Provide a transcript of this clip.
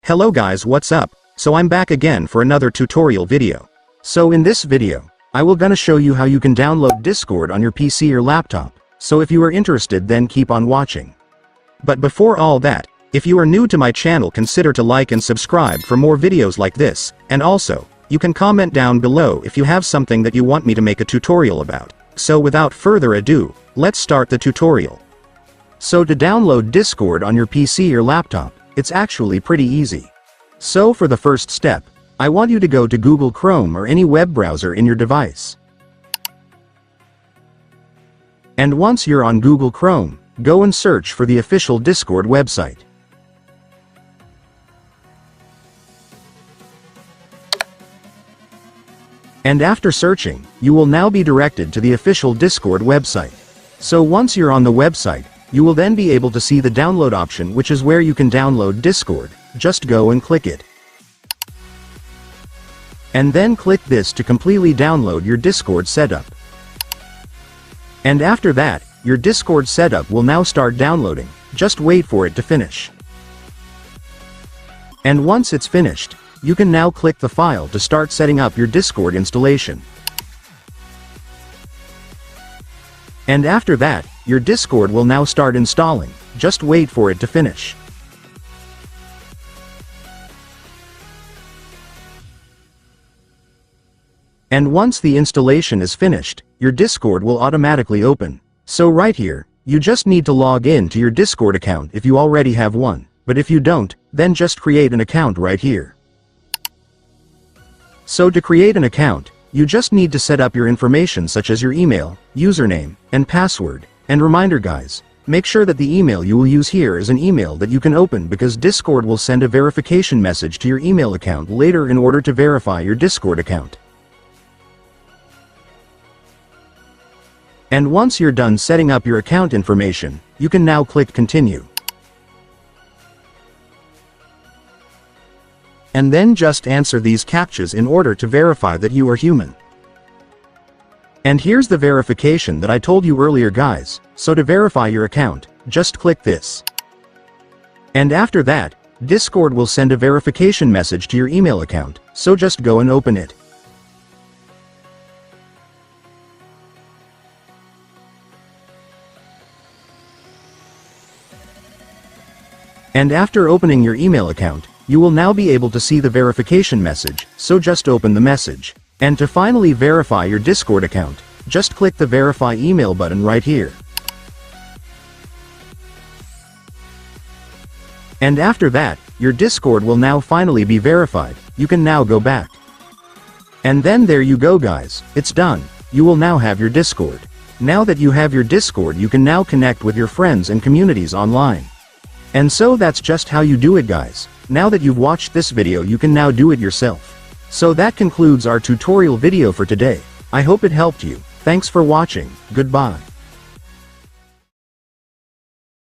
Hello guys, what's up? So I'm back again for another tutorial video. So in this video, I will gonna show you how you can download Discord on your PC or laptop. So if you are interested, then keep on watching. But before all that, if you are new to my channel, consider to like and subscribe for more videos like this, and also, you can comment down below if you have something that you want me to make a tutorial about. So without further ado, let's start the tutorial. So to download Discord on your PC or laptop, it's actually pretty easy. So for the first step, I want you to go to Google Chrome or any web browser in your device. And once you're on Google Chrome, go and search for the official Discord website. And after searching, you will now be directed to the official Discord website. So once you're on the website, you will then be able to see the download option, which is where you can download Discord. Just go and click it. And then click this to completely download your Discord setup. And after that, your Discord setup will now start downloading. Just wait for it to finish. And once it's finished, you can now click the file to start setting up your Discord installation. And after that, your Discord will now start installing. Just wait for it to finish. And once the installation is finished, your Discord will automatically open. So right here, you just need to log in to your Discord account if you already have one, but if you don't, then just create an account right here. So to create an account, you just need to set up your information such as your email, username, and password. And reminder guys, make sure that the email you will use here is an email that you can open, because Discord will send a verification message to your email account later in order to verify your Discord account. And once you're done setting up your account information, you can now click continue. And then just answer these CAPTCHAs in order to verify that you are human. And here's the verification that I told you earlier guys. So to verify your account, just click this. And after that, Discord will send a verification message to your email account, so just go and open it. And after opening your email account, you will now be able to see the verification message, so just open the message. And to finally verify your Discord account, just click the verify email button right here. And after that, your Discord will now finally be verified. You can now go back. And then there you go guys, it's done. You will now have your Discord. Now that you have your Discord, you can now connect with your friends and communities online. And so that's just how you do it guys. Now that you've watched this video, you can now do it yourself. So that concludes our tutorial video for today. I hope it helped you. Thanks for watching. Goodbye.